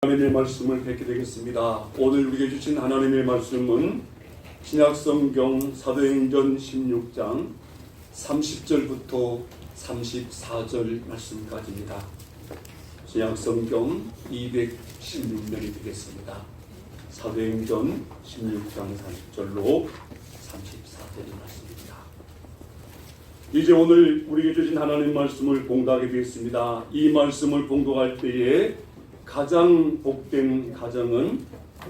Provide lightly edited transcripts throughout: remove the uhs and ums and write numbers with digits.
하나님의 말씀을 뵙게 되겠습니다. 오늘 우리에게 주신 하나님의 말씀은 신약성경 사도행전 16장 30절부터 34절 말씀까지입니다. 신약성경 216면이 되겠습니다. 사도행전 16장 30절로 34절의 말씀입니다. 이제 오늘 우리에게 주신 하나님 말씀을 봉독하게 되었습니다. 이 말씀을 봉독할 때에 가장 복된 가정은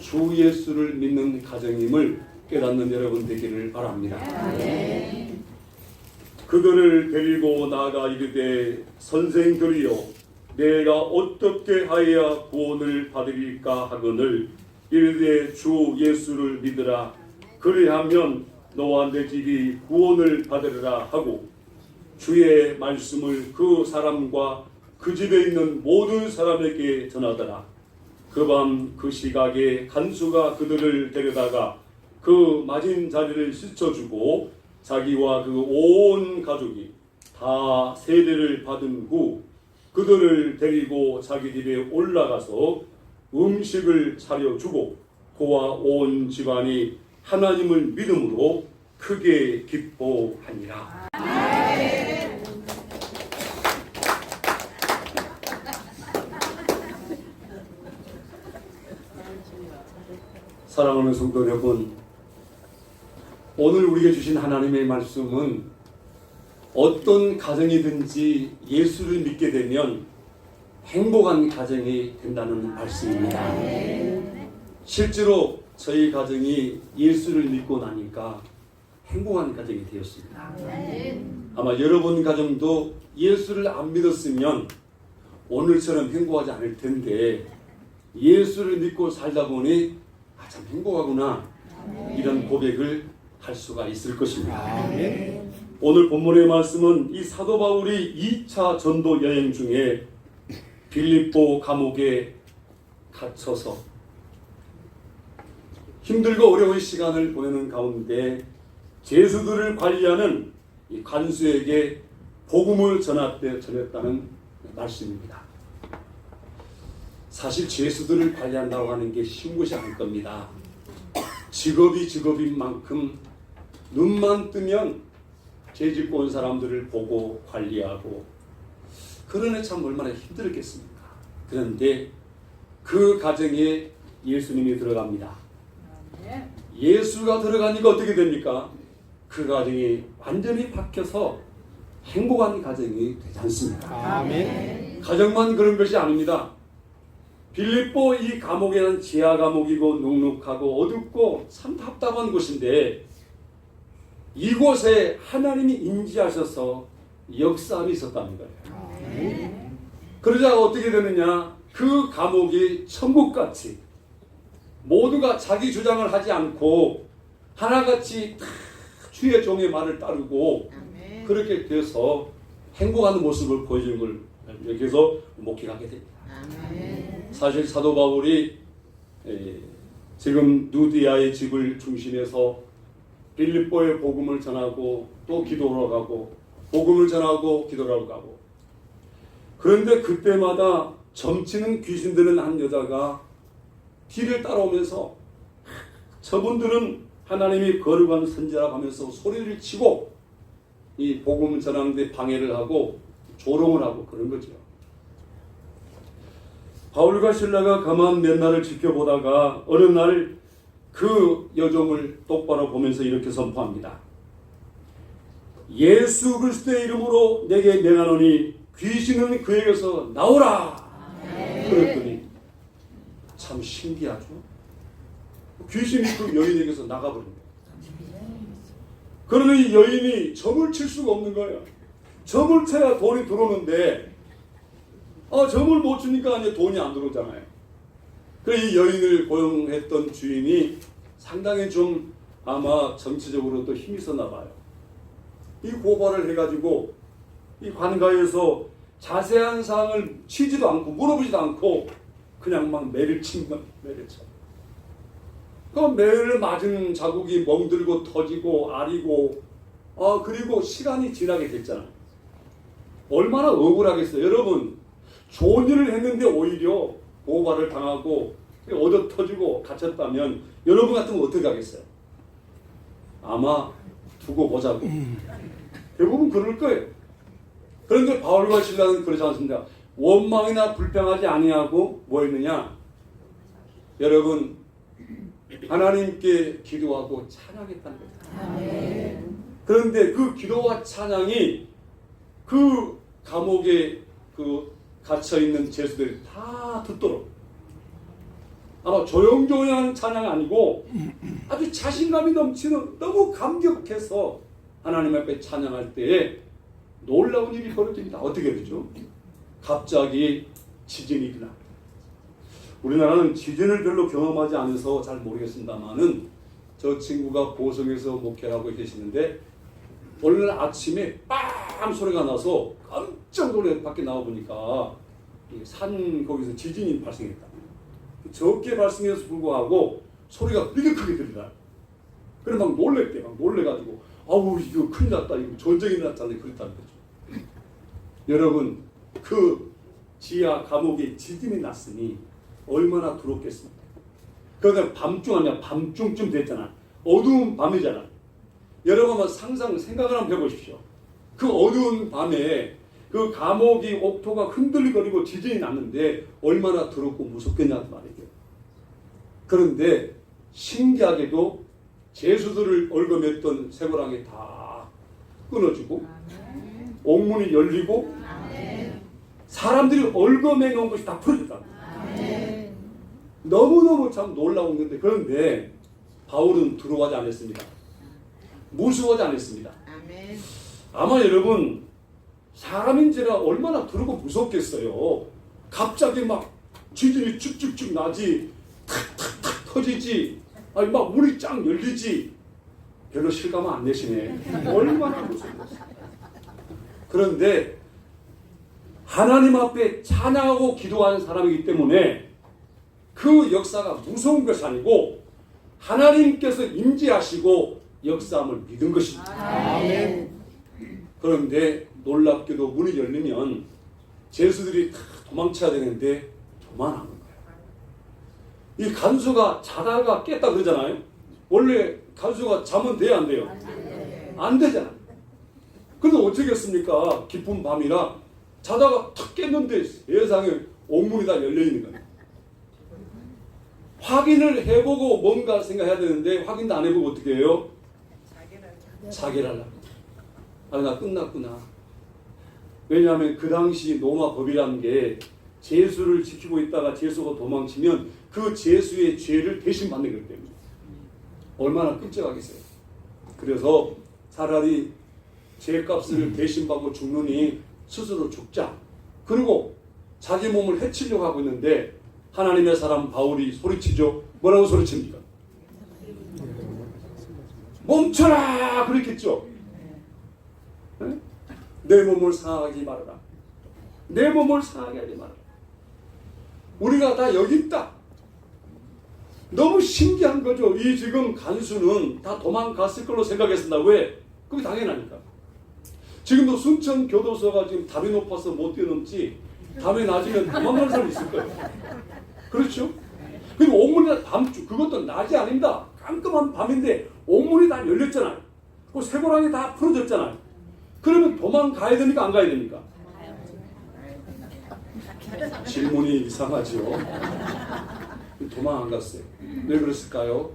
주 예수를 믿는 가정임을 깨닫는 여러분 되기를 바랍니다. 네. 그들을 데리고 나아가 이르되 선생들이여 내가 어떻게 하여야 구원을 받으리까 하거늘 이르되 주 예수를 믿으라 그리하면 너와 내 집이 구원을 받으리라 하고 주의 말씀을 그 사람과 그 집에 있는 모든 사람에게 전하더라. 그 밤 그 시각에 간수가 그들을 데려다가 그 맞은 자리를 씻어주고 자기와 그 온 가족이 다 세례를 받은 후 그들을 데리고 자기 집에 올라가서 음식을 차려주고 그와 온 집안이 하나님을 믿음으로 크게 기뻐하니라. 사랑하는 성도 여러분, 오늘 우리에게 주신 하나님의 말씀은 어떤 가정이든지 예수를 믿게 되면 행복한 가정이 된다는 말씀입니다. 실제로 저희 가정이 예수를 믿고 나니까 행복한 가정이 되었습니다. 아마 여러분 가정도 예수를 안 믿었으면 오늘처럼 행복하지 않을 텐데 예수를 믿고 살다 보니 참 행복하구나 이런 고백을 할 수가 있을 것입니다. 오늘 본문의 말씀은 이 사도 바울이 2차 전도 여행 중에 빌립보 감옥에 갇혀서 힘들고 어려운 시간을 보내는 가운데 죄수들을 관리하는 이 관수에게 복음을 전했다는 말씀입니다. 사실 죄수들을 관리한다고 하는 게 쉬운 것이 아닐 겁니다. 직업이 직업인 만큼 눈만 뜨면 죄 짓고 온 사람들을 보고 관리하고 그러니 참 얼마나 힘들었겠습니까? 그런데 그 가정에 예수님이 들어갑니다. 예수가 들어가니까 어떻게 됩니까? 그 가정이 완전히 바뀌어서 행복한 가정이 되지 않습니까? 아멘. 가정만 그런 것이 아닙니다. 빌립보 이 감옥에는 지하 감옥이고 눅눅하고 어둡고 참 답답한 곳인데 이곳에 하나님이 인지하셔서 역사함이 있었다는 거예요. 그러자 어떻게 되느냐? 그 감옥이 천국같이 모두가 자기 주장을 하지 않고 하나같이 다 주의 종의 말을 따르고 그렇게 돼서 행복한 모습을 보여주는 걸 여기서 목회하게 됩니다. 사실 사도 바울이 지금 누디아의 집을 중심해서 빌립보의 복음을 전하고 또 기도하러 가고 복음을 전하고 기도하러 가고 그런데 그때마다 점치는 귀신 들은 한 여자가 뒤를 따라오면서 저분들은 하나님이 거룩한 선지자라고 하면서 소리를 치고 이 복음을 전하는데 방해를 하고 조롱을 하고 그런 거죠. 바울과 실라가 가만 몇 날을 지켜보다가 어느 날 그 여종을 똑바로 보면서 이렇게 선포합니다. 예수 그리스도의 이름으로 내게 명하노니 귀신은 그에게서 나오라. 그랬더니 참 신기하죠. 귀신이 그 여인에게서 나가버린 거예요. 그러니 이 여인이 점을 칠 수가 없는 거예요. 점을 쳐야 돈이 들어오는데 점을 못 주니까 이제 돈이 안 들어오잖아요. 그래서 이 여인을 고용했던 주인이 상당히 좀 아마 정치적으로 또 힘이 있었나 봐요. 이 고발을 해가지고 이 관가에서 자세한 사항을 치지도 않고 물어보지도 않고 그냥 막 매를 친 건 매를 쳐. 그 매를 맞은 자국이 멍들고 터지고 아리고 그리고 시간이 지나게 됐잖아요. 얼마나 억울하겠어요. 여러분 좋은 일을 했는데 오히려 고발을 당하고 얻어 터지고 갇혔다면 여러분 같으면 어떻게 하겠어요? 아마 두고 보자고. 대부분 그럴 거예요. 그런데 바울과 실라는 그러지 않습니다. 원망이나 불평하지 아니하고 뭐 했느냐? 여러분 하나님께 기도하고 찬양했다는 거예요. 그런데 그 기도와 찬양이 그 감옥에 갇혀 있는 죄수들이 다 듣도록 아마 조용조용한 찬양이 아니고 아주 자신감이 넘치는 너무 감격해서 하나님 앞에 찬양할 때에 놀라운 일이 벌어집니다. 어떻게 되죠? 갑자기 지진이 일어나. 우리나라는 지진을 별로 경험하지 않아서 잘 모르겠습니다만은 저 친구가 보성에서 목회를 하고 계시는데 오늘 아침에 빵 소리가 나서 깜짝 놀래 밖에 나와 보니까 산 거기서 지진이 발생했다. 적게 발생해서 불구하고 소리가 되게 크게 들리다. 그래 막 놀랬대. 막 놀래가지고 아우 이거 큰일 났다. 이거 전쟁이 났잖아요. 그랬다는 거죠. 여러분 그 지하 감옥에 지진이 났으니 얼마나 두렵겠습니까? 그러다 밤중 아니야. 밤중쯤 됐잖아. 어두운 밤이잖아. 여러분 한번 생각을 한번 해보십시오. 그 어두운 밤에 그 감옥이 옥토가 흔들거리고 지진이 났는데 얼마나 두렵고 무섭겠냐는 말이죠. 그런데 신기하게도 죄수들을 얽어맸던 쇠고랑이 다 끊어지고 옥문이 열리고 사람들이 얽어매 놓은 것이 다 풀어졌다. 너무너무 참 놀라운 건데 그런데 바울은 두려워하지 않았습니다. 무서워하지 않았습니다. 아마 여러분 사람인지라 얼마나 두렵고 무섭겠어요. 갑자기 막 지진이 쭉쭉쭉 나지 탁탁탁 터지지 아니 막 문이 쫙 열리지 별로 실감 안 내시네. 얼마나 무섭겠어요. 그런데 하나님 앞에 찬양하고 기도하는 사람이기 때문에 그 역사가 무서운 것이 아니고 하나님께서 임재하시고 역사함을 믿은 것입니다. 아멘. 그런데 놀랍게도 문이 열리면 죄수들이 다 도망쳐야 되는데 도망한 거예요. 이 간수가 자다가 깼다 그러잖아요. 원래 간수가 자면 돼요 안 돼요? 안 되잖아요. 그런데 어쩌겠습니까? 깊은 밤이라 자다가 탁 깼는데 세상에 옥문이 다 열려있는 거예요. 확인을 해보고 뭔가 생각해야 되는데 확인도 안 해보고 어떻게 해요? 자결 하려고. 아, 나 끝났구나. 왜냐하면 그 당시 로마 법이라는 게 죄수를 지키고 있다가 죄수가 도망치면 그 죄수의 죄를 대신 받는 거기 때문에 얼마나 끔찍하겠어요. 그래서 차라리 죄값을 대신 받고 죽느니 스스로 죽자. 그리고 자기 몸을 해치려고 하고 있는데 하나님의 사람 바울이 소리치죠. 뭐라고 소리칩니까? 멈춰라! 그랬겠죠. 네? 내 몸을 상하게 말아라. 내 몸을 상하게 하지 말아라. 우리가 다 여기 있다. 너무 신기한 거죠. 이 지금 간수는 다 도망갔을 걸로 생각했습니다. 왜? 그게 당연하니까. 지금도 순천 교도소가 지금 답이 높아서 못 뛰어넘지 답이 낮으면 도망가는 사람이 있을 거예요. 그렇죠? 그리고 옥문이 밤중 그것도 낮이 아닙니다. 깜깜한 밤인데 옥문이 다 열렸잖아요. 그 쇠고랑이 다 풀어졌잖아요. 그러면 도망가야 됩니까? 안 가야 됩니까? 질문이 이상하죠. 도망 안 갔어요. 왜 그랬을까요?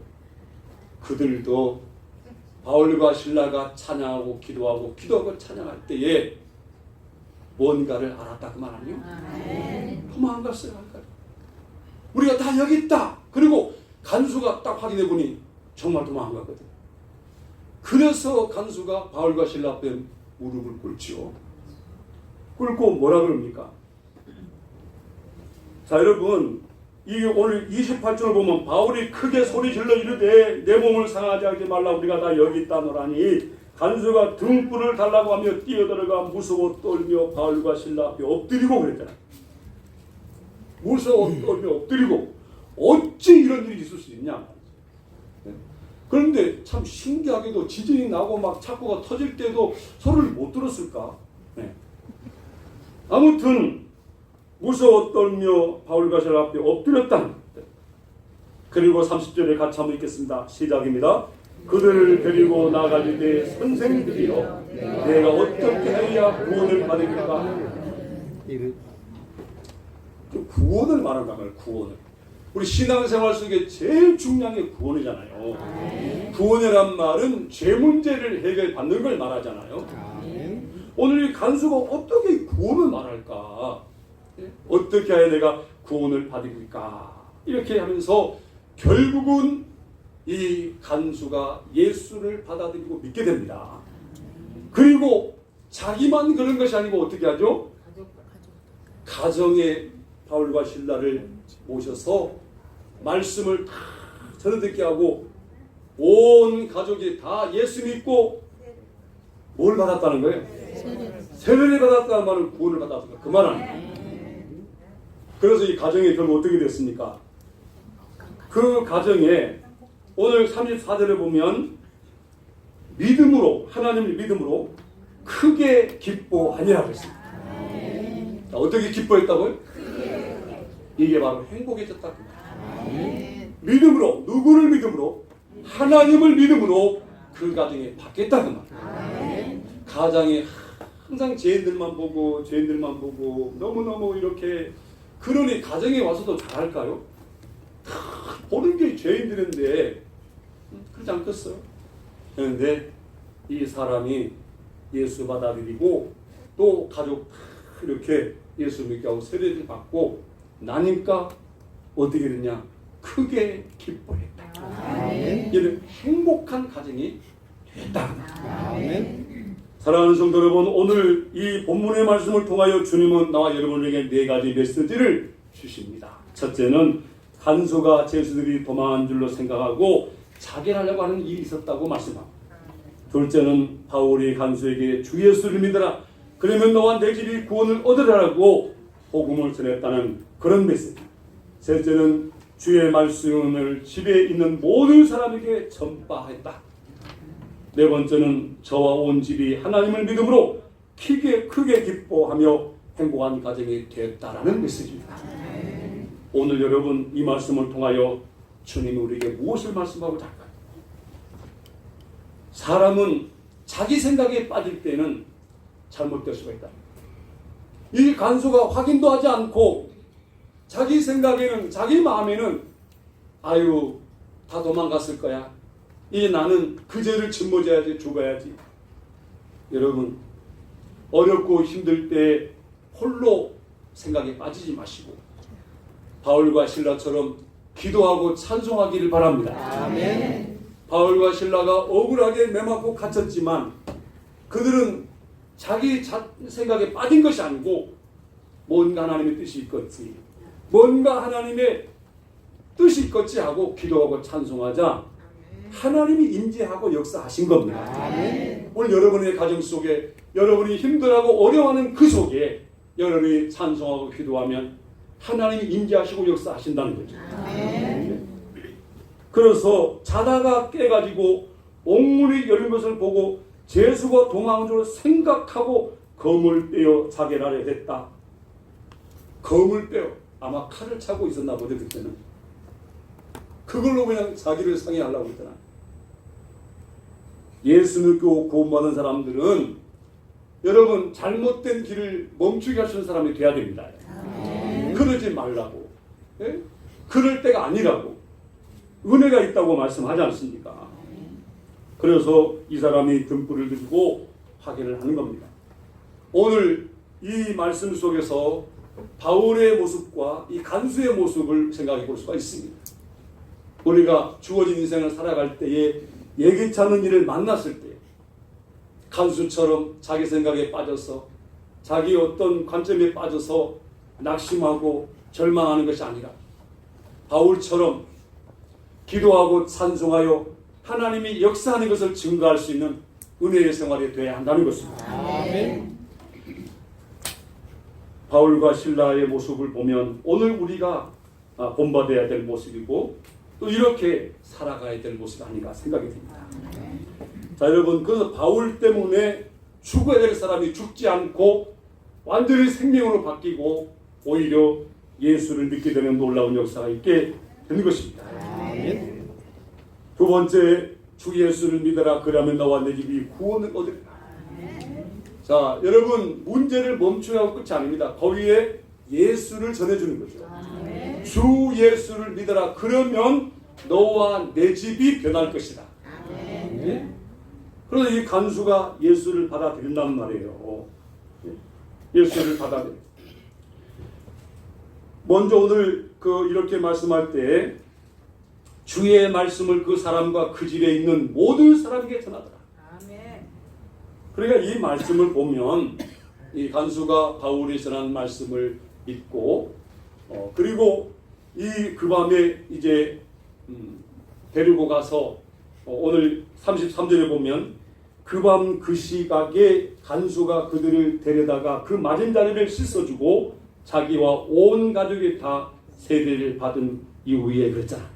그들도 바울과 실라가 찬양하고 기도하고 찬양할 때에 뭔가를 알았다 그 말 아니에요? 도망 안 갔어요. 안 가요. 우리가 다 여기 있다. 그리고 간수가 딱 확인해 보니 정말 도망 안 갔거든. 그래서 간수가 바울과 실라 앞에 무릎을 꿇지요. 꿇고 뭐라 그럽니까? 자 여러분 이 오늘 28절을 보면 바울이 크게 소리 질러 이르되 내 몸을 상하지 하지 말라 우리가 다 여기 있다노라니 간수가 등불을 달라고 하며 뛰어들어가 무서워 떨며 바울과 실라 앞에 엎드리고 그랬잖아. 무서워 떨며 엎드리고 어찌 이런 일이 있을 수 있냐. 그런데 참 신기하게도 지진이 나고 막 착고가 터질 때도 소리를 못 들었을까. 아무튼 무서워 떨며 바울과 실라 앞에 엎드렸다. 그리고 30절에 같이 한번 읽겠습니다. 시작입니다. 그들을 데리고 나가리되 선생들이여 내가 어떻게 해야 구원을 받을까? 구원을 말한단 말이에요. 구원을. 우리 신앙생활 속에 제일 중요한 게 구원이잖아요. 구원이란 말은 죄 문제를 해결받는 걸 말하잖아요. 오늘 이 간수가 어떻게 구원을 말할까? 어떻게 해야 내가 구원을 받을까? 이렇게 하면서 결국은 이 간수가 예수를 받아들이고 믿게 됩니다. 그리고 자기만 그런 것이 아니고 어떻게 하죠? 가정에 바울과 실라를 모셔서 말씀을 다 전해듣게 하고 온 가족이 다 예수 믿고 뭘 받았다는 거예요? 세례를 받았다는 말은 구원을 받았다. 그 말 아니에요. 그래서 이 가정이 결국 어떻게 됐습니까? 그 가정에 오늘 34절에 보면 믿음으로, 하나님을 믿음으로 크게 기뻐하니라 그랬습니다. 자, 어떻게 기뻐했다고요? 이게 바로 행복해졌다. 믿음으로, 누구를 믿음으로? 하나님을 믿음으로 그 가정에 받겠다 그 말. 가정에 항상 죄인들만 보고 너무너무 이렇게, 그러니 가정에 와서도 잘할까요? 보는 게 죄인들인데 그렇지 않겠어요? 그런데 이 사람이 예수 받아들이고 또 가족 이렇게 예수 믿게 하고 세례를 받고 나니까 어떻게 됐냐? 크게 기뻐했다. 이런 행복한 가정이 됐다. 사랑하는 성도 여러분, 오늘 이 본문의 말씀을 통하여 주님은 나와 여러분에게 네 가지 메시지를 주십니다. 첫째는 간수가 제수들이 도망한 줄로 생각하고 자결하려고 하는 일이 있었다고 말씀합니다. 둘째는 바울이 간수에게 주 예수를 믿어라, 그러면 너와 내 집이 구원을 얻으라고 복음을 전했다는 그런 메시지. 셋째는 주의 말씀을 집에 있는 모든 사람에게 전파했다. 네 번째는 저와 온 집이 하나님을 믿음으로 크게 기뻐하며 행복한 가정이 되었다라는 메시지입니다. 오늘 여러분 이 말씀을 통하여 주님이 우리에게 무엇을 말씀하고자 할까요? 사람은 자기 생각에 빠질 때는 잘못될 수가 있다. 이 간수가 확인도 하지 않고 자기 생각에는, 자기 마음에는 아유 다 도망갔을 거야. 이제 나는 그 죄를 짊어져야지, 죽어야지. 여러분 어렵고 힘들 때 홀로 생각에 빠지지 마시고 바울과 실라처럼 기도하고 찬송하기를 바랍니다. 아멘. 바울과 실라가 억울하게 매맞고 갇혔지만 그들은 자기 생각에 빠진 것이 아니고 뭔가 하나님의 뜻이 있겠지, 뭔가 하나님의 뜻이 있겠지 하고 기도하고 찬송하자 하나님이 임재하고 역사하신 겁니다. 아멘. 오늘 여러분의 가정 속에 여러분이 힘들어하고 어려워하는 그 속에 여러분이 찬송하고 기도하면 하나님이 임재하시고 역사하신다는 거죠. 아멘. 그래서 자다가 깨가지고 옥문이 열린 것을 보고 제수가 도망한 줄 생각하고 검을 빼어 자결하려 했다. 검을 빼어, 아마 칼을 차고 있었나 보죠. 그때는 그걸로 그냥 자기를 상해하려고 했잖아. 예수 믿고 구원받은 사람들은 여러분 잘못된 길을 멈추게 하시는 사람이 돼야 됩니다. 그러지 말라고, 그럴 때가 아니라고 은혜가 있다고 말씀하지 않습니까? 그래서 이 사람이 등불을 들고 확인을 하는 겁니다. 오늘 이 말씀 속에서 바울의 모습과 이 간수의 모습을 생각해 볼 수가 있습니다. 우리가 주어진 인생을 살아갈 때에 예기치 않은 일을 만났을 때 간수처럼 자기 생각에 빠져서 자기 어떤 관점에 빠져서 낙심하고 절망하는 것이 아니라 바울처럼 기도하고 찬송하여 하나님이 역사하는 것을 증거할 수 있는 은혜의 생활이 되어야 한다는 것입니다. 아멘. 바울과 실라의 모습을 보면 오늘 우리가 본받아야 될 모습이고 또 이렇게 살아가야 될 모습이 아닌가 생각이 듭니다. 자, 여러분, 그래서 바울 때문에 죽어야 될 사람이 죽지 않고 완전히 생명으로 바뀌고 오히려 예수를 믿게 되는 놀라운 역사가 있게 되는 것입니다. 두 번째, 주 예수를 믿어라. 그러면 너와 내 집이 구원을 얻으리라. 자, 여러분, 문제를 멈춰야 하고 끝이 아닙니다. 거기에 예수를 전해주는 거죠. 주 예수를 믿어라. 그러면 너와 내 집이 변할 것이다. 네? 그래서 이 간수가 예수를 받아들인다는 말이에요. 예수를 받아들여. 먼저 오늘 이렇게 말씀할 때 주의 말씀을 그 사람과 그 집에 있는 모든 사람에게 전하더라. 그러니까 이 말씀을 보면 이 간수가 바울이 전한 말씀을 읽고 그리고 그 밤에 이제 데리고 가서 오늘 33절에 보면 그 밤 그 시각에 간수가 그들을 데려다가 그 맞은 자리를 씻어주고 자기와 온 가족이 다 세례를 받은 이후에 그랬잖아.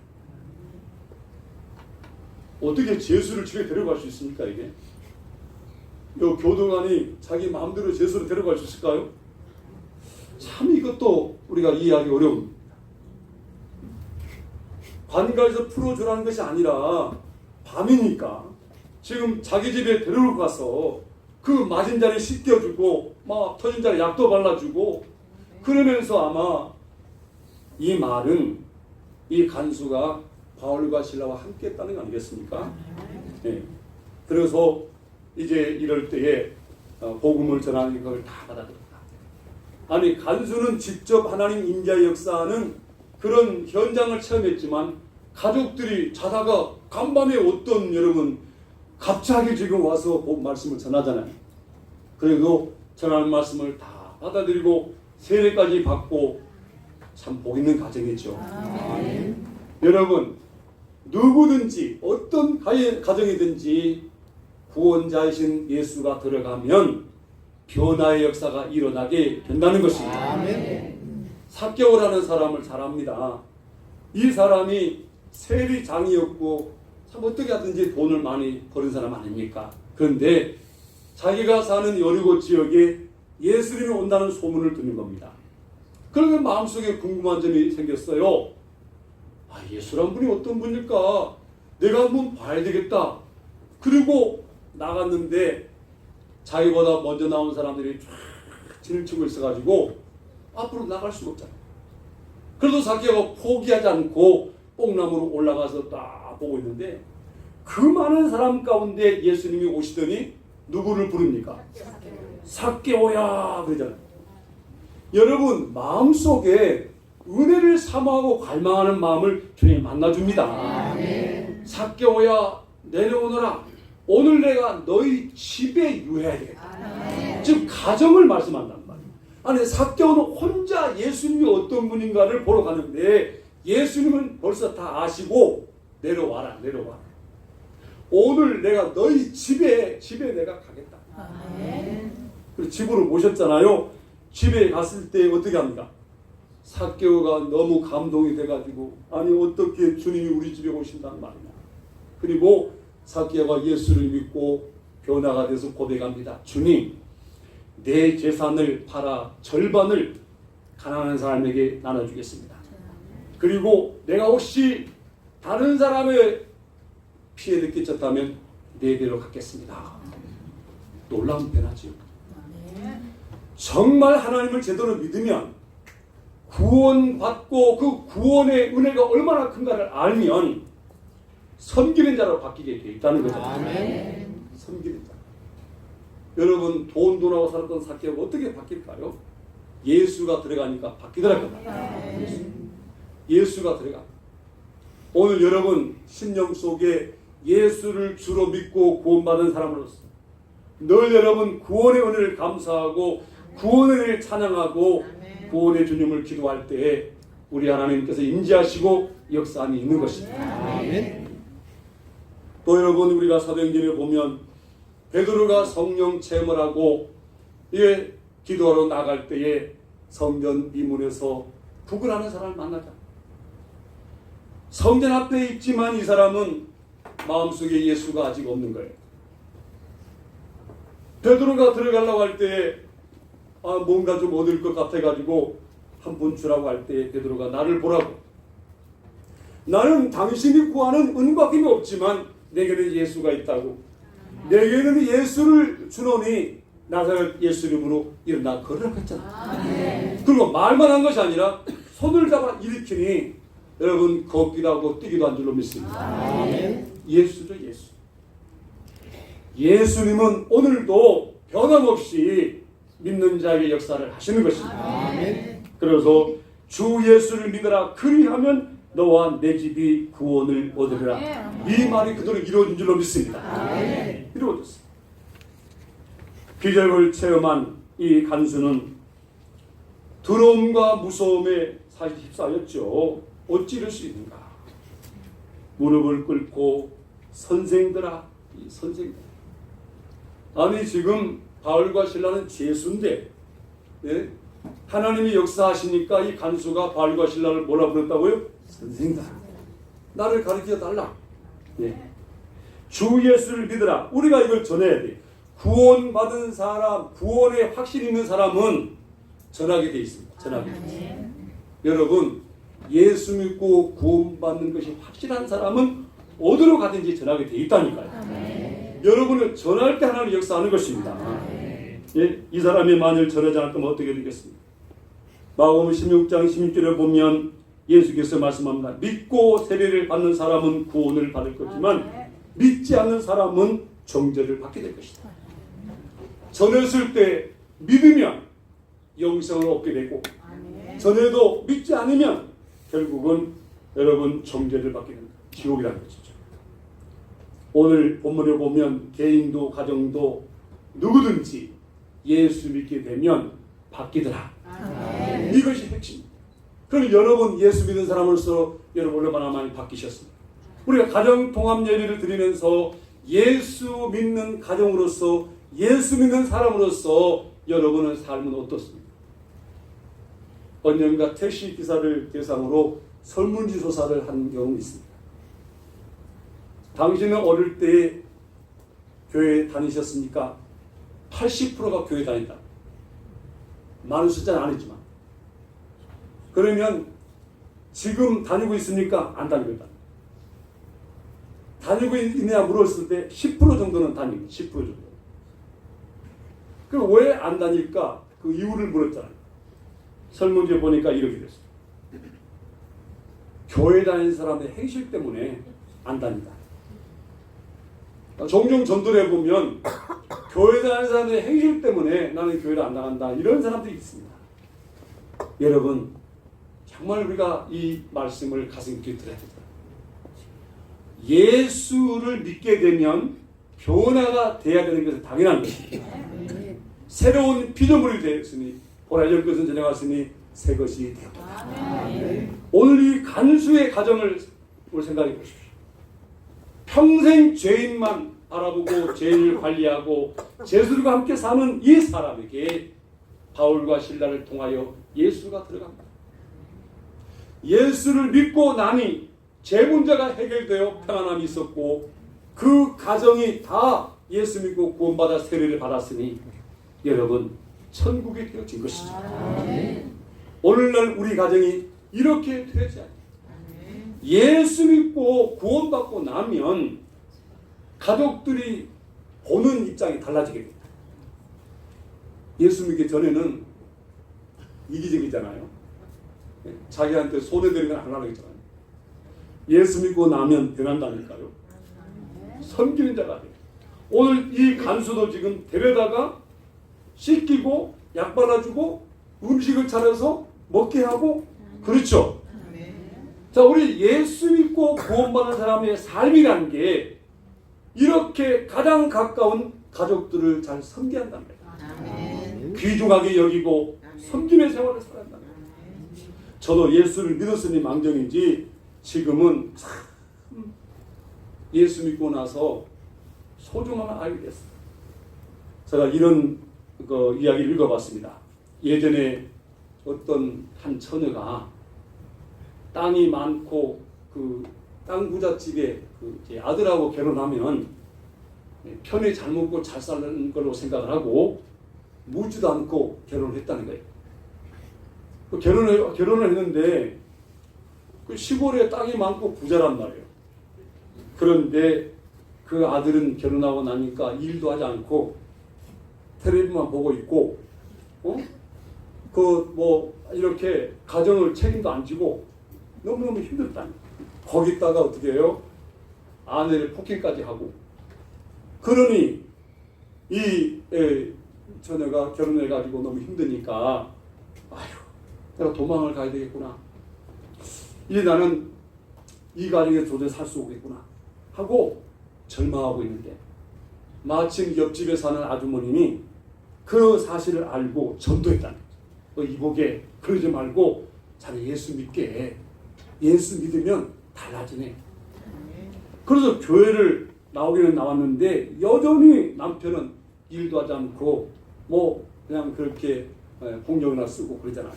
어떻게 예수를 집에 데려갈 수 있습니까? 이게 요 교도관이 자기 마음대로 예수를 데려갈 수 있을까요? 참 이것도 우리가 이해하기 어려운 관가에서 풀어주라는 것이 아니라 밤이니까 지금 자기 집에 데리고 가서 그 맞은 자리 씻겨주고 막 터진 자리 약도 발라주고 그러면서 아마 이 말은 이 간수가 바울과 실라와 함께 했다는 거 아니겠습니까? 네. 그래서 이제 이럴 때에 복음을 전하는 걸 다 받아들였다. 아니 간수는 직접 하나님 인자의 역사하는 그런 현장을 체험했지만 가족들이 자다가 간밤에 어떤 여러분 갑자기 지금 와서 복 말씀을 전하잖아요. 그래도 전하는 말씀을 다 받아들이고 세례까지 받고 참 복 있는 가정이죠. 여러분 누구든지 어떤 가정이든지 구원자이신 예수가 들어가면 변화의 역사가 일어나게 된다는 것입니다. 삭개오라는 사람을 잘 압니다. 이 사람이 세리장이었고 참 어떻게 하든지 돈을 많이 버는 사람 아닙니까? 그런데 자기가 사는 여리고 지역에 예수님이 온다는 소문을 듣는 겁니다. 그러면 마음속에 궁금한 점이 생겼어요. 예수란 분이 어떤 분일까? 내가 한번 봐야 되겠다. 그리고 나갔는데 자기보다 먼저 나온 사람들이 쫙 진을 치고 있어가지고 앞으로 나갈 수가 없잖아요. 그래도 삭개오가 포기하지 않고 뽕나무로 올라가서 딱 보고 있는데 그 많은 사람 가운데 예수님이 오시더니 누구를 부릅니까? 삭개오야 그러잖아요. 여러분 마음속에 은혜를 사모하고 갈망하는 마음을 주님이 만나줍니다. 삭개오야 내려오너라. 오늘 내가 너희 집에 유해야 되겠다. 즉 가정을 말씀한단 말이에요. 아니 삭개오는 혼자 예수님이 어떤 분인가를 보러 가는데 예수님은 벌써 다 아시고 내려와라. 오늘 내가 너희 집에 내가 가겠다. 그리고 집으로 모셨잖아요. 집에 갔을 때 어떻게 합니까? 삭개오가 너무 감동이 돼가지고 아니 어떻게 주님이 우리 집에 오신다는 말이냐. 그리고 삭개오가 예수를 믿고 변화가 돼서 고백합니다. 주님, 내 재산을 팔아 절반을 가난한 사람에게 나눠주겠습니다. 그리고 내가 혹시 다른 사람의 피해를 끼쳤다면 네 배로 갚겠습니다. 놀라운 변화지요. 정말 하나님을 제대로 믿으면 구원받고 그 구원의 은혜가 얼마나 큰가를 알면 섬기는 자로 바뀌게 되어 있다는 거죠. 섬기는 자. 여러분 돈하고 살았던 삭개오가 어떻게 바뀔까요? 예수가 들어가니까 바뀌더라고요. 예수가 들어가. 오늘 여러분 심령 속에 예수를 주로 믿고 구원받은 사람으로서 늘 여러분 구원의 은혜를 감사하고 구원의 은혜를 찬양하고 구원의 주님을 기도할 때에 우리 하나님께서 임재하시고 역사함이 있는 것입니다. 또 여러분 우리가 사도행전에 보면 베드로가 성령 체험을 하고 기도하러 나갈 때에 성전 미문에서 부근하는 사람을 만나자. 성전 앞에 있지만 이 사람은 마음속에 예수가 아직 없는 거예요. 베드로가 들어가려고 할 때에 뭔가 좀 얻을 것 같아가지고 한 푼 주라고 할 때 베드로가 나를 보라고. 나는 당신이 구하는 은과 힘이 없지만 내게는 예수가 있다고. 내게는 예수를 주노니 나사렛 예수 이름으로 일어나 걸으라고 했잖아. 그리고 말만 한 것이 아니라 손을 잡아 일으키니 여러분 걷기도 하고 뛰기도 한 줄로 믿습니다. 예수죠, 예수. 예수님은 오늘도 변함없이 믿는 자에게 역사를 하시는 것입니다. 그래서 주 예수를 믿으라 그리하면 너와 내 집이 구원을 얻으리라. 이 말이 그대로 이루어진 줄로 믿습니다. 이루어졌습니다. 기적을 체험한 이 간수는 두려움과 무서움에 사실 휩싸였죠. 어찌 이럴 수 있는가. 무릎을 꿇고 선생들아, 이 선생들. 아니 지금 바울과 실라는 죄수인데, 예? 하나님이 역사하시니까 이 간수가 바울과 실라를 뭐라 부른다고요? 선생들. 나를 가르쳐 달라. 예. 주 예수를 믿으라. 우리가 이걸 전해야 돼. 구원받은 사람, 구원에 확신 있는 사람은 전하게 돼 있습니다. 전하게 돼 있습니다. 여러분, 예수 믿고 구원받는 것이 확실한 사람은 어디로 가든지 전하게 돼 있다니까요. 여러분은 전할 때 하나님 역사하는 것입니다. 예? 이 사람이 만일 전하지 않을 거면 어떻게 되겠습니까? 마가복음 16장 16절에 보면 예수께서 말씀합니다. 믿고 세례를 받는 사람은 구원을 받을 거지만 믿지 않는 사람은 정죄를 받게 될 것이다. 전했을 때 믿으면 영생을 얻게 되고 전에도 믿지 않으면 결국은 여러분 정죄를 받게 된다. 지옥이라는 것이죠. 오늘 본문에 보면 개인도 가정도 누구든지 예수 믿게 되면 바뀌더라. 이것이 핵심입니다. 그럼 여러분 예수 믿는 사람으로서 여러분 얼마나 많이 바뀌셨습니까? 우리가 가정 통합 예배를 드리면서 예수 믿는 가정으로서 예수 믿는 사람으로서 여러분의 삶은 어떻습니까? 언젠가 택시 기사를 대상으로 설문지 조사를 한 경험이 있습니다. 당신은 어릴 때 교회 다니셨습니까? 80%가 교회 다닌다. 많은 숫자는 아니지만. 그러면 지금 다니고 있습니까? 안 다니고 있다. 다니고 있느냐 물었을 때 10% 정도는 다니고 10% 정도. 그럼 왜 안 다닐까? 그 이유를 물었잖아요. 설문지에 보니까 이렇게 됐어요. 교회 다니는 사람의 행실 때문에 안 다닌다. 종종 전도를 해보면 교회 다니는 사람의 행실 때문에 나는 교회를 안 나간다. 이런 사람들이 있습니다. 여러분 정말 우리가 이 말씀을 가슴 깊게 들어야 됩니다. 예수를 믿게 되면 변화가 돼야 되는 것은 당연한 것입니다. 새로운 피조물이 되었으니 보라 열 것은 지나갔으니 새 것이 되었다. 오늘 이 간수의 가정을 생각해 보십시오. 평생 죄인만 바라보고 죄인을 관리하고 죄수들과 함께 사는 이 사람에게 바울과 실라를 통하여 예수가 들어갑니다. 예수를 믿고 나니 죄 문제가 해결되어 평안함이 있었고 그 가정이 다 예수 믿고 구원받아 세례를 받았으니 여러분 천국이 되어진 것이죠. 오늘날 우리 가정이 이렇게 되지 않아요. 예수 믿고 구원받고 나면 가족들이 보는 입장이 달라지게 됩니다. 예수 믿기 전에는 이기적이잖아요. 자기한테 손해되는 건 안 하려고 했잖아요. 예수 믿고 나면 변한다니까요. 섬기는 자가 돼요. 오늘 이 간수도 지금 데려다가 씻기고 약 발라주고 음식을 차려서 먹게 하고 그렇죠. 자, 우리 예수 믿고 구원받는 사람의 삶이라는 게 이렇게 가장 가까운 가족들을 잘 섬겨야 한단 말이에요. 귀중하게 여기고 섬김의 생활을 살아야 한단 말이에요. 저도 예수를 믿었으니 망정인지 지금은 참 예수 믿고 나서 소중함을 알게 됐어요. 제가 이런 이야기를 읽어봤습니다. 예전에 어떤 한 처녀가 땅이 많고 그 땅 부잣집에 그 아들하고 결혼하면 편히 잘 먹고 잘 사는 걸로 생각을 하고 묻지도 않고 결혼을 했다는 거예요. 결혼을 했는데 그 시골에 땅이 많고 부자란 말이에요. 그런데 그 아들은 결혼하고 나니까 일도 하지 않고 텔레비만 보고 있고, 이렇게 가정을 책임도 안 지고 너무너무 힘들다. 거기다가 어떻게 해요? 아내를 폭행까지 하고. 그러니 이 처녀가 결혼해가지고 너무 힘드니까 내가 도망을 가야 되겠구나. 이제 나는 이 가정에 도저히 살 수 없겠구나 하고 절망하고 있는데 마침 옆집에 사는 아주머님이 그 사실을 알고 전도했다는 거죠. 이복에 그러지 말고 자네 예수 믿게. 예수 믿으면 달라지네. 그래서 교회를 나오기는 나왔는데 여전히 남편은 일도 하지 않고 그냥 그렇게 공경이나 쓰고 그러잖아요.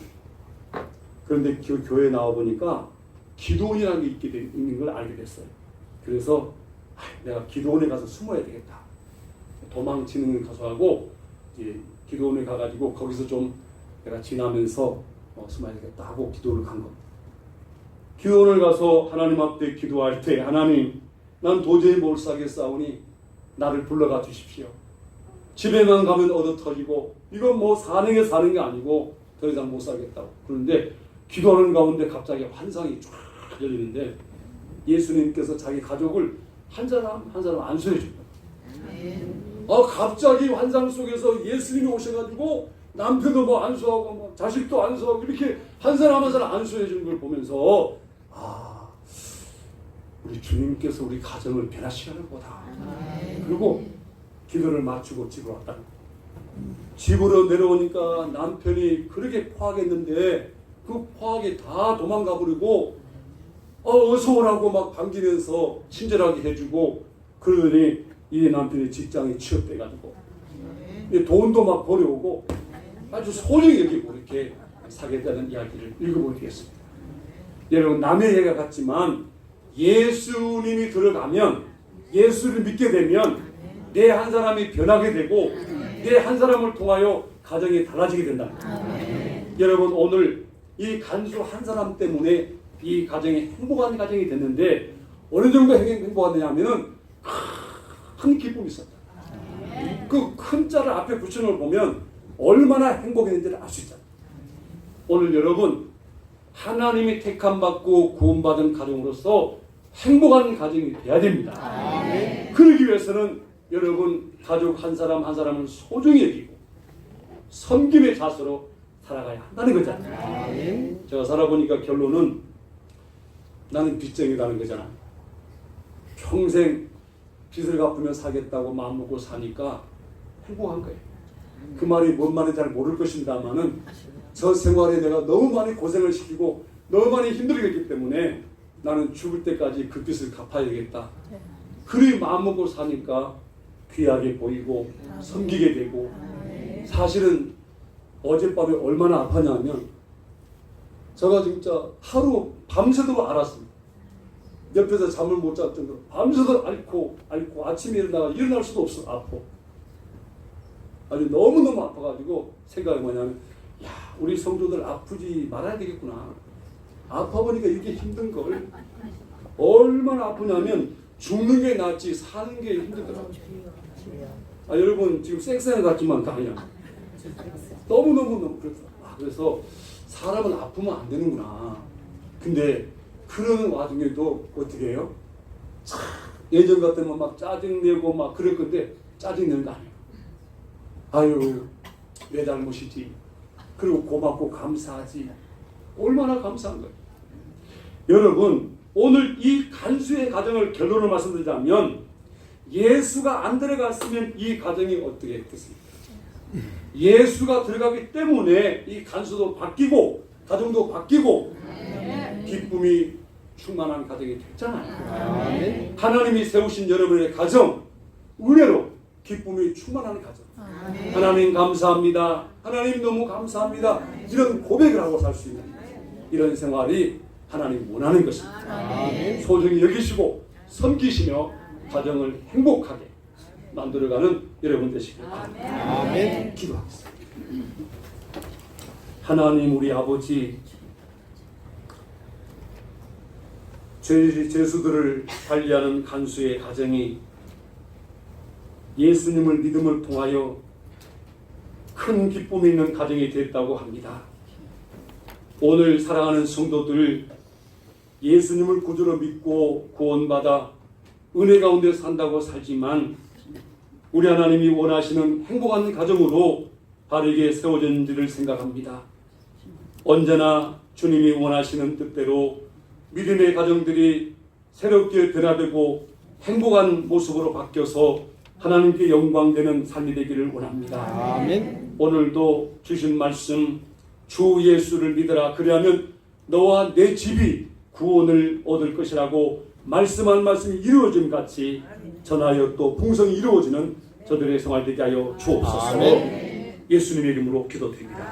그런데 그 교회에 나와보니까 기도원이라는 게 있는 걸 알게 됐어요. 그래서 내가 기도원에 가서 숨어야 되겠다. 도망치는 가서하고 이제 기도원에 가가지고 거기서 좀 내가 지나면서 숨어야 되겠다 하고 기도를 간 겁니다. 기도원을 가서 하나님 앞에 기도할 때 하나님, 난 도저히 못 살겠사오니 나를 불러가 주십시오. 집에만 가면 얻어 터지고 이건 사는 게 아니고 더 이상 못 살겠다고. 그런데 기도하는 가운데 갑자기 환상이 쫙 열리는데 예수님께서 자기 가족을 한 사람 한 사람 안수해 줍니다. 갑자기 환상 속에서 예수님이 오셔가지고 남편도 안수하고 자식도 안수하고 이렇게 한 사람 한 사람 안수해 주는 걸 보면서 우리 주님께서 우리 가정을 변화시키는 거다. 그리고 기도를 마치고 집으로 왔다. 집으로 내려오니까 남편이 그렇게 포악했는데 그 포악이 다 도망가 버리고 어서 오라고 막 반기면서 친절하게 해주고 그러더니 이 남편의 직장에 취업돼가지고 돈도 막 벌어오고 아주 소중히 여기고 이렇게 사겠다는 이야기를 읽어보겠습니다. 여러분 남의 얘기가 같지만 예수님이 들어가면 예수를 믿게 되면 내 한 사람이 변하게 되고 내 한 사람을 통하여 가정이 달라지게 된다. 여러분 오늘 이 간수 한 사람 때문에 이 가정이 행복한 가정이 됐는데 어느 정도 행복하냐면은 큰 기쁨이 있었다. 그 큰 자를 앞에 붙이는 걸 보면 얼마나 행복했는지를 알 수 있잖아. 오늘 여러분 하나님이 택함 받고 구원받은 가정으로서 행복한 가정이 돼야 됩니다. 그러기 위해서는 여러분 가족 한 사람 한 사람을 소중히 여기고 섬김의 자세로 살아가야 한다는 거잖아요. 제가 살아보니까 결론은 나는 빚쟁이라는 거잖아. 평생 빚을 갚으며 살겠다고 마음먹고 사니까 행복한 거예요. 그 말이 뭔 말인지 잘 모를 것입니다만은 저 생활에 내가 너무 많이 고생을 시키고 너무 많이 힘들게 했기 때문에 나는 죽을 때까지 그 빚을 갚아야겠다. 그리 마음먹고 사니까 귀하게 보이고 섬기게 되고 사실은 어젯밤에 얼마나 아팠냐면 제가 진짜 하루 밤새도록 알았습니다. 옆에서 잠을 못 잘 정도로 밤새도록 앓고 아침에 일어날 수도 없어. 아파. 아주 너무너무 아파가지고 생각이 뭐냐면 우리 성도들 아프지 말아야 되겠구나. 아파보니까 이렇게 힘든 걸 얼마나 아프냐면 죽는 게 낫지 사는 게 힘들더라고요. 여러분 지금 쌩쌩한 것 같지만 아니야. 너무너무 그래서 그래서 사람은 아프면 안 되는구나. 근데 그러는 와중에도 어떻게 해요? 예전 같으면 막 짜증내고 막 그럴 건데 짜증내는 거 아니에요. 아유 내 잘못이지. 그리고 고맙고 감사하지. 얼마나 감사한 거예요. 여러분 오늘 이 간수의 가정을 결론을 말씀드리자면 예수가 안 들어갔으면 이 가정이 어떻게 됐습니까? 예수가 들어가기 때문에 이 간수도 바뀌고 가정도 바뀌고 기쁨이 충만한 가정이 됐잖아요. 하나님이 세우신 여러분의 가정 은혜로 기쁨이 충만한 가정. 하나님 감사합니다. 하나님 너무 감사합니다. 이런 고백을 하고 살 수 있는 이런 생활이 하나님 원하는 것입니다. 소중히 여기시고 섬기시며 가정을 행복하게 만들어가는 여러분 되시길 바랍니다. 기도하겠습니다. 하나님 우리 아버지, 죄수들을 관리하는 간수의 가정이 예수님을 믿음을 통하여 큰 기쁨이 있는 가정이 됐다고 합니다. 오늘 사랑하는 성도들, 예수님을 구주로 믿고 구원받아 은혜 가운데 산다고 살지만 우리 하나님이 원하시는 행복한 가정으로 바르게 세워졌는지를 생각합니다. 언제나 주님이 원하시는 뜻대로 믿음의 가정들이 새롭게 변화되고 행복한 모습으로 바뀌어서 하나님께 영광되는 삶이 되기를 원합니다. 아멘. 오늘도 주신 말씀, 주 예수를 믿으라 그리하면 너와 내 집이 구원을 얻을 것이라고 말씀한 말씀이 이루어짐 같이 전하여 또 풍성이 이루어지는 저들의 생활 되게 하여 주옵소서. 아멘. 예수님의 이름으로 기도드립니다.